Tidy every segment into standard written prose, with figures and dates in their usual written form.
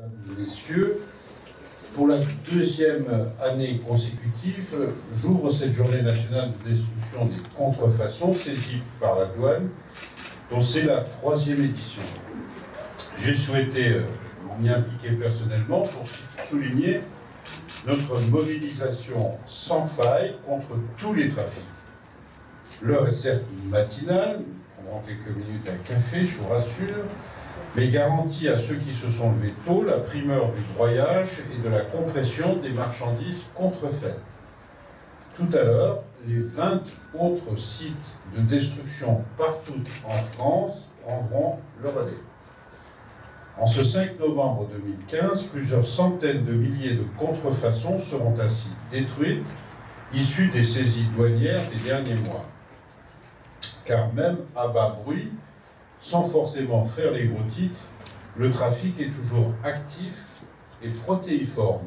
Mesdames et messieurs, pour la deuxième année consécutive, j'ouvre cette journée nationale de destruction des contrefaçons saisie par la douane, dont c'est la troisième édition. J'ai souhaité m'y impliquer personnellement pour souligner notre mobilisation sans faille contre tous les trafics. L'heure est certes matinale, on prendra quelques minutes un café, je vous rassure, mais garantit à ceux qui se sont levés tôt la primeur du broyage et de la compression des marchandises contrefaites. Tout à l'heure, les 20 autres sites de destruction partout en France prendront le relais. En ce 5 novembre 2015, plusieurs centaines de milliers de contrefaçons seront ainsi détruites, issues des saisies douanières des derniers mois. Car même à bas bruit, sans forcément faire les gros titres, le trafic est toujours actif et protéiforme.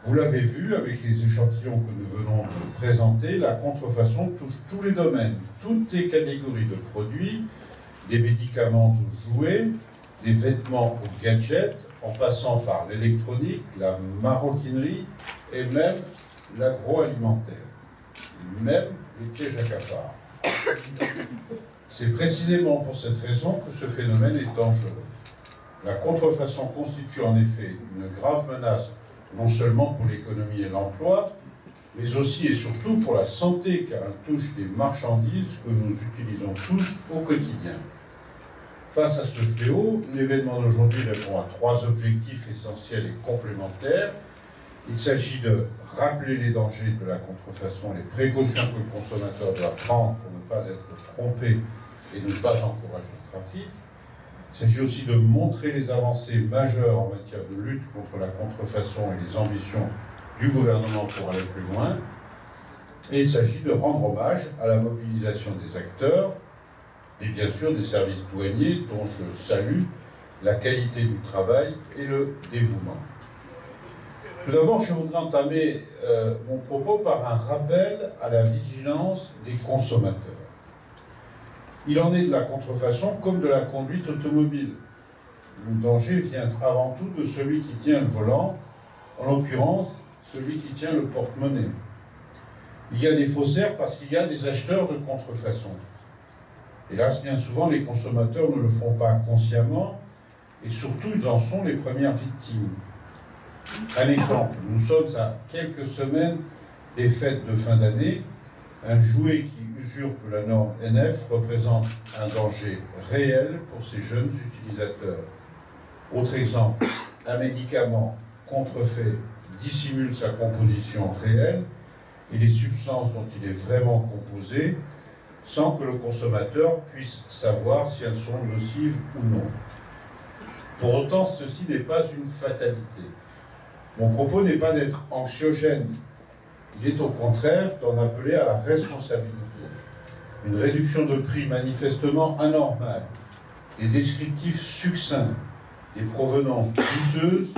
Vous l'avez vu avec les échantillons que nous venons de présenter, la contrefaçon touche tous les domaines, toutes les catégories de produits, des médicaments aux jouets, des vêtements aux gadgets, en passant par l'électronique, la maroquinerie et même l'agroalimentaire, même les pièges à cafards. C'est précisément pour cette raison que ce phénomène est dangereux. La contrefaçon constitue en effet une grave menace, non seulement pour l'économie et l'emploi, mais aussi et surtout pour la santé, car elle touche des marchandises que nous utilisons tous au quotidien. Face à ce fléau, l'événement d'aujourd'hui répond à trois objectifs essentiels et complémentaires. Il s'agit de rappeler les dangers de la contrefaçon, les précautions que le consommateur doit prendre pour ne pas être trompé et ne pas encourager le trafic. Il s'agit aussi de montrer les avancées majeures en matière de lutte contre la contrefaçon et les ambitions du gouvernement pour aller plus loin. Et il s'agit de rendre hommage à la mobilisation des acteurs et bien sûr des services douaniers dont je salue la qualité du travail et le dévouement. Tout d'abord, je voudrais entamer mon propos par un rappel à la vigilance des consommateurs. Il en est de la contrefaçon comme de la conduite automobile. Le danger vient avant tout de celui qui tient le volant, en l'occurrence celui qui tient le porte-monnaie. Il y a des faussaires parce qu'il y a des acheteurs de contrefaçon. Hélas, bien souvent, les consommateurs ne le font pas consciemment et surtout, ils en sont les premières victimes. Un exemple, nous sommes à quelques semaines des fêtes de fin d'année. Un jouet qui usurpe la norme NF représente un danger réel pour ces jeunes utilisateurs. Autre exemple, un médicament contrefait dissimule sa composition réelle et les substances dont il est vraiment composé sans que le consommateur puisse savoir si elles sont nocives ou non. Pour autant, ceci n'est pas une fatalité. Mon propos n'est pas d'être anxiogène. Il est au contraire d'en appeler à la responsabilité. Une réduction de prix manifestement anormale, des descriptifs succincts, des provenances douteuses,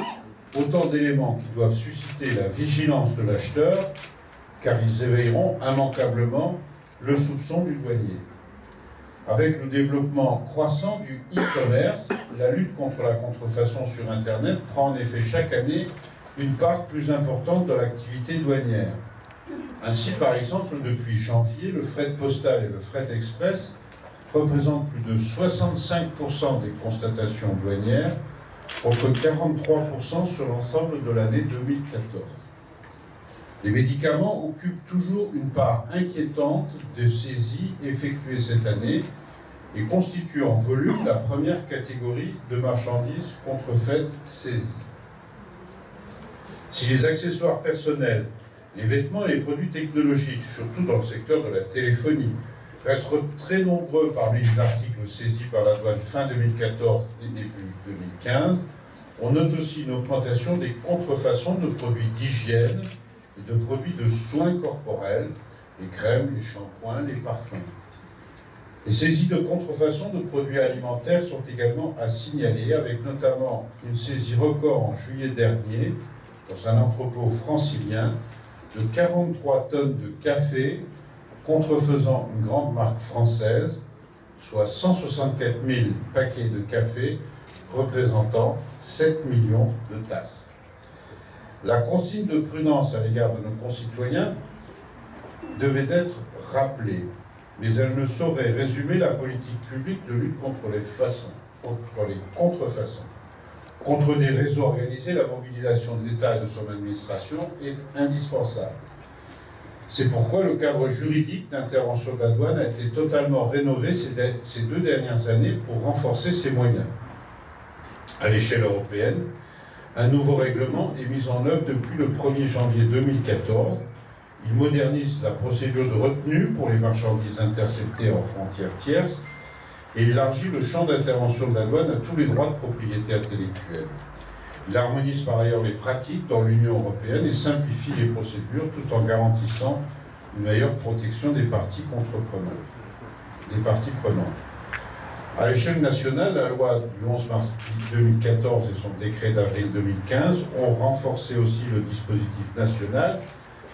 autant d'éléments qui doivent susciter la vigilance de l'acheteur, car ils éveilleront immanquablement le soupçon du douanier. Avec le développement croissant du e-commerce, la lutte contre la contrefaçon sur Internet prend en effet chaque année une part plus importante de l'activité douanière. Ainsi, par exemple, depuis janvier, le fret postal et le fret express représentent plus de 65% des constatations douanières, contre 43% sur l'ensemble de l'année 2014. Les médicaments occupent toujours une part inquiétante des saisies effectuées cette année et constituent en volume la première catégorie de marchandises contrefaites saisies. Si les accessoires personnels, les vêtements et les produits technologiques, surtout dans le secteur de la téléphonie, restent très nombreux parmi les articles saisis par la douane fin 2014 et début 2015, on note aussi une augmentation des contrefaçons de produits d'hygiène et de produits de soins corporels, les crèmes, les shampoings, les parfums. Les saisies de contrefaçon de produits alimentaires sont également à signaler, avec notamment une saisie record en juillet dernier, dans un entrepôt francilien, de 43 tonnes de café contrefaisant une grande marque française, soit 164 000 paquets de café représentant 7 millions de tasses. La consigne de prudence à l'égard de nos concitoyens devait être rappelée, mais elle ne saurait résumer la politique publique de lutte contre les contrefaçons. Contre des réseaux organisés, la mobilisation de l'État et de son administration est indispensable. C'est pourquoi le cadre juridique d'intervention de la douane a été totalement rénové ces 2 dernières années pour renforcer ses moyens. À l'échelle européenne, un nouveau règlement est mis en œuvre depuis le 1er janvier 2014. Il modernise la procédure de retenue pour les marchandises interceptées en frontières tierces et élargit le champ d'intervention de la douane à tous les droits de propriété intellectuelle. Il harmonise par ailleurs les pratiques dans l'Union européenne et simplifie les procédures tout en garantissant une meilleure protection des parties prenantes. À l'échelle nationale, la loi du 11 mars 2014 et son décret d'avril 2015 ont renforcé aussi le dispositif national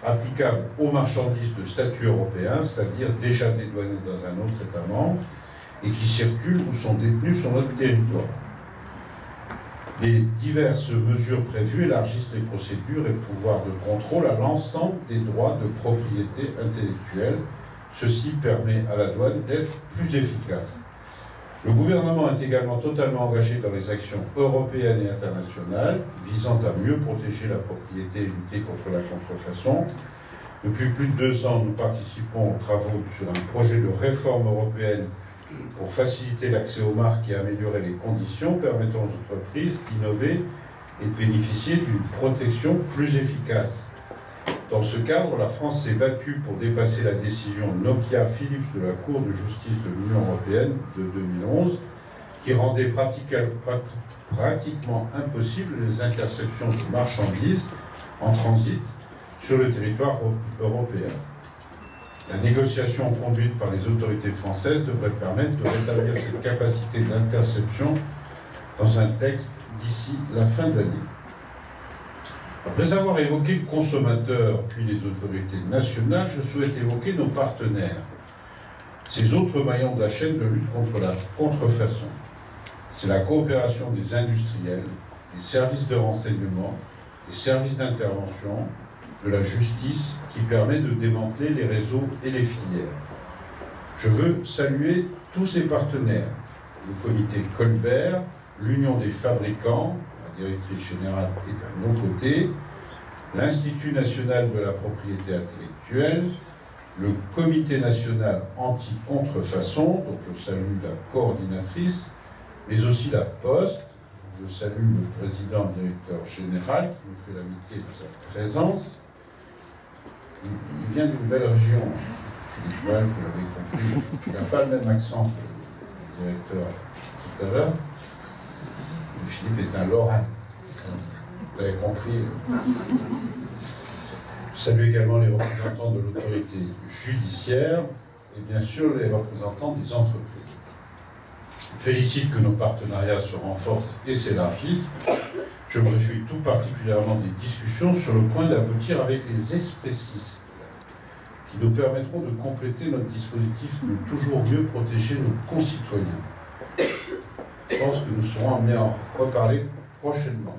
applicable aux marchandises de statut européen, c'est-à-dire déjà dédouanées dans un autre État membre, et qui circulent ou sont détenues sur notre territoire. Les diverses mesures prévues élargissent les procédures et le pouvoir de contrôle à l'ensemble des droits de propriété intellectuelle. Ceci permet à la douane d'être plus efficace. Le gouvernement est également totalement engagé dans les actions européennes et internationales visant à mieux protéger la propriété et lutter contre la contrefaçon. Depuis plus de 2 ans, nous participons aux travaux sur un projet de réforme européenne pour faciliter l'accès aux marques et améliorer les conditions permettant aux entreprises d'innover et de bénéficier d'une protection plus efficace. Dans ce cadre, la France s'est battue pour dépasser la décision Nokia-Philips de la Cour de justice de l'Union européenne de 2011 qui rendait pratiquement impossible les interceptions de marchandises en transit sur le territoire européen. La négociation conduite par les autorités françaises devrait permettre de rétablir cette capacité d'interception dans un texte d'ici la fin de l'année. Après avoir évoqué le consommateur puis les autorités nationales, je souhaite évoquer nos partenaires, ces autres maillons de la chaîne de lutte contre la contrefaçon. C'est la coopération des industriels, des services de renseignement, des services d'intervention, de la justice qui permet de démanteler les réseaux et les filières. Je veux saluer tous ces partenaires, le comité Colbert, l'Union des fabricants, la directrice générale est à nos côtés, l'Institut national de la propriété intellectuelle, le comité national anti-contrefaçon, donc je salue la coordinatrice, mais aussi la Poste. Je salue le président directeur général qui nous fait l'amitié de sa présence. Il vient d'une belle région, Philippe Well, vous l'avez compris. Il n'a pas le même accent que le directeur tout à l'heure. Philippe est un Lorrain. Vous l'avez compris. Je salue également les représentants de l'autorité judiciaire et bien sûr les représentants des entreprises. Je félicite que nos partenariats se renforcent et s'élargissent. Je me réjouis tout particulièrement des discussions sur le point d'aboutir avec les expressistes qui nous permettront de compléter notre dispositif de toujours mieux protéger nos concitoyens. Je pense que nous serons amenés à en reparler prochainement.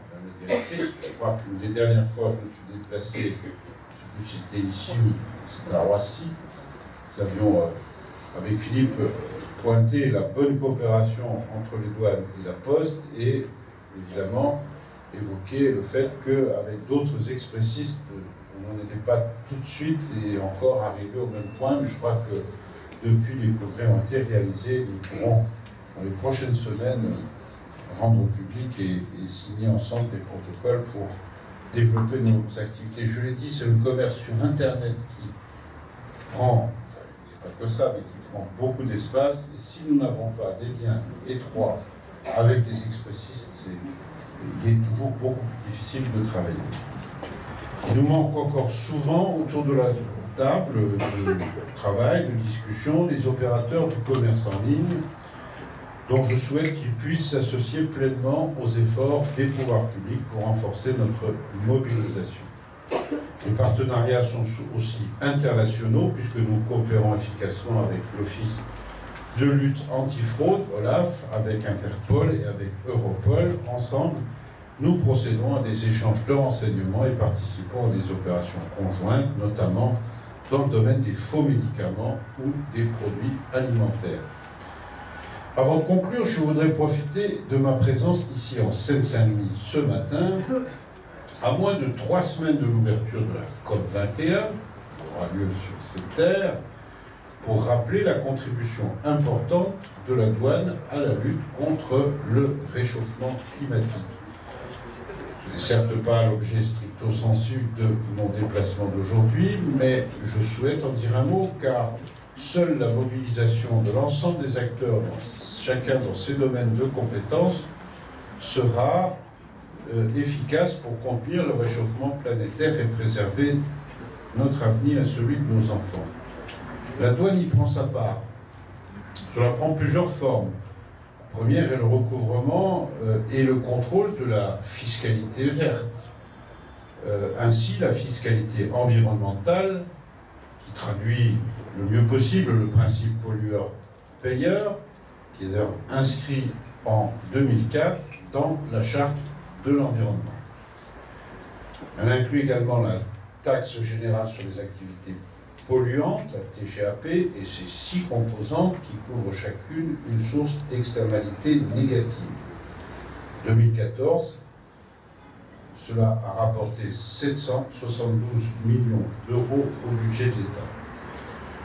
Je crois que les dernières fois, je me suis déplacé, je sais plus si c'était ici ou c'était à Roissy. Nous avions, avec Philippe, pointé la bonne coopération entre les douanes et la Poste et, évidemment, évoqué le fait qu'avec d'autres expressistes, on n'en était pas tout de suite et encore arrivé au même point, mais je crois que depuis les progrès ont été réalisés, nous pourrons dans les prochaines semaines rendre au public et signer ensemble des protocoles pour développer nos activités. Je l'ai dit, c'est le commerce sur Internet qui prend, c'est pas que ça, mais qui prend beaucoup d'espace. Et si nous n'avons pas des liens étroits avec les expressistes, il est toujours beaucoup plus difficile de travailler. Il nous manque encore souvent autour de la table de travail, de discussion, des opérateurs du commerce en ligne, dont je souhaite qu'ils puissent s'associer pleinement aux efforts des pouvoirs publics pour renforcer notre mobilisation. Les partenariats sont aussi internationaux, puisque nous coopérons efficacement avec l'Office de lutte antifraude, OLAF, avec Interpol et avec Europol. Ensemble, nous procédons à des échanges de renseignements et participons à des opérations conjointes, notamment dans le domaine des faux médicaments ou des produits alimentaires. Avant de conclure, je voudrais profiter de ma présence ici en Seine-Saint-Denis ce matin, à moins de 3 semaines de l'ouverture de la COP21, qui aura lieu sur ces terres, pour rappeler la contribution importante de la douane à la lutte contre le réchauffement climatique. Ce n'est certes pas l'objet stricto sensu de mon déplacement d'aujourd'hui, mais je souhaite en dire un mot, car seule la mobilisation de l'ensemble des acteurs, chacun dans ses domaines de compétences, sera efficace pour contenir le réchauffement planétaire et préserver notre avenir et celui de nos enfants. La douane y prend sa part. Cela prend plusieurs formes. La première est le recouvrement et le contrôle de la fiscalité verte. Ainsi, la fiscalité environnementale, qui traduit le mieux possible le principe pollueur-payeur, qui est d'ailleurs inscrit en 2004 dans la Charte de l'environnement. Elle inclut également la taxe générale sur les activités polluantes, la TGAP, et ses 6 composantes qui couvrent chacune une source d'externalité négative. 2014, cela a rapporté 772 millions d'euros au budget de l'État.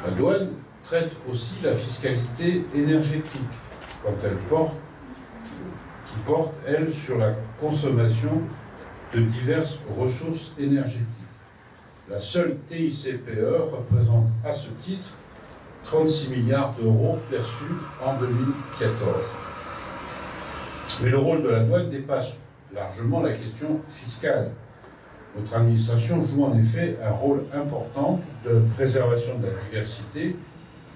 La douane traite aussi la fiscalité énergétique, quand elle porte, elle, sur la consommation de diverses ressources énergétiques. La seule TICPE représente à ce titre 36 milliards d'euros perçus en 2014. Mais le rôle de la douane dépasse largement la question fiscale. Notre administration joue en effet un rôle important de préservation de la diversité,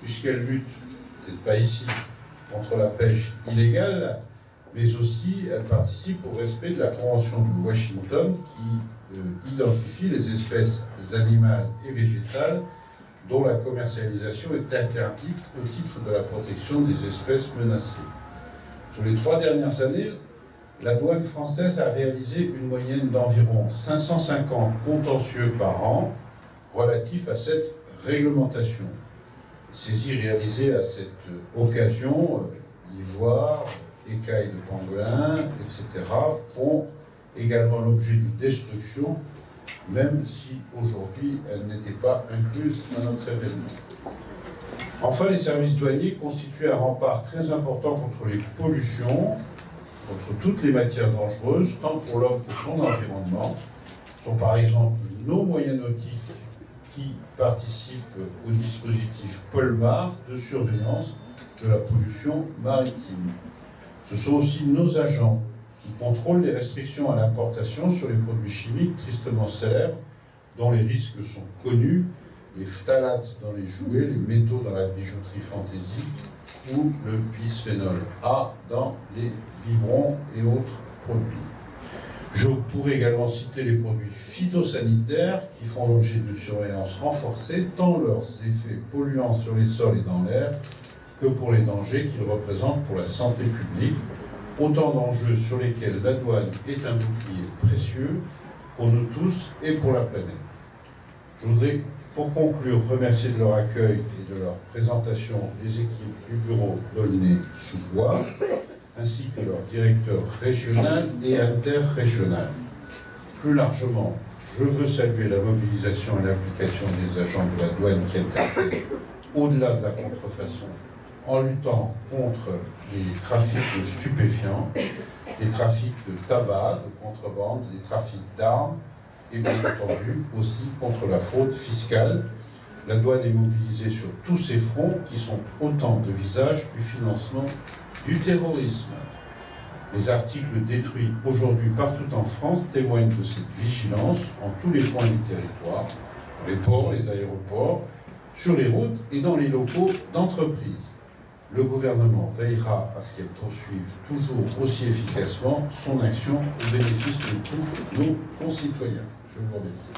puisqu'elle lutte, peut-être pas ici, contre la pêche illégale, mais aussi elle participe au respect de la Convention de Washington qui identifie les espèces animales et végétales dont la commercialisation est interdite au titre de la protection des espèces menacées. Sur les 3 dernières années, la douane française a réalisé une moyenne d'environ 550 contentieux par an relatifs à cette réglementation. Saisies réalisées à cette occasion, ivoire, écailles de pangolin, etc., font également l'objet d'une destruction, même si aujourd'hui elles n'étaient pas incluses à notre événement. Enfin, les services douaniers constituent un rempart très important contre les pollutions, contre toutes les matières dangereuses, tant pour l'homme que pour son environnement. Ce sont par exemple nos moyens nautiques qui participent au dispositif Polmar de surveillance de la pollution maritime. Ce sont aussi nos agents qui contrôlent les restrictions à l'importation sur les produits chimiques tristement célèbres, dont les risques sont connus, les phtalates dans les jouets, les métaux dans la bijouterie fantaisie ou le bisphénol A dans les biberons et autres produits. Je pourrais également citer les produits phytosanitaires qui font l'objet d'une surveillance renforcée, tant leurs effets polluants sur les sols et dans l'air que pour les dangers qu'ils représentent pour la santé publique, autant d'enjeux sur lesquels la douane est un bouclier précieux pour nous tous et pour la planète. Je voudrais, pour conclure, remercier de leur accueil et de leur présentation les équipes du bureau d'Aulnay-sous-Bois, ainsi que leur directeur régional et interrégional. Plus largement, je veux saluer la mobilisation et l'implication des agents de la douane qui interviennent au-delà de la contrefaçon, en luttant contre les trafics de stupéfiants, les trafics de tabac, de contrebande, les trafics d'armes, et bien entendu aussi contre la fraude fiscale. La douane est mobilisée sur tous ces fronts qui sont autant de visages du financement du terrorisme. Les articles détruits aujourd'hui partout en France témoignent de cette vigilance en tous les points du territoire, dans les ports, les aéroports, sur les routes et dans les locaux d'entreprises. Le gouvernement veillera à ce qu'elle poursuive toujours aussi efficacement son action au bénéfice de tous nos concitoyens. Je vous remercie.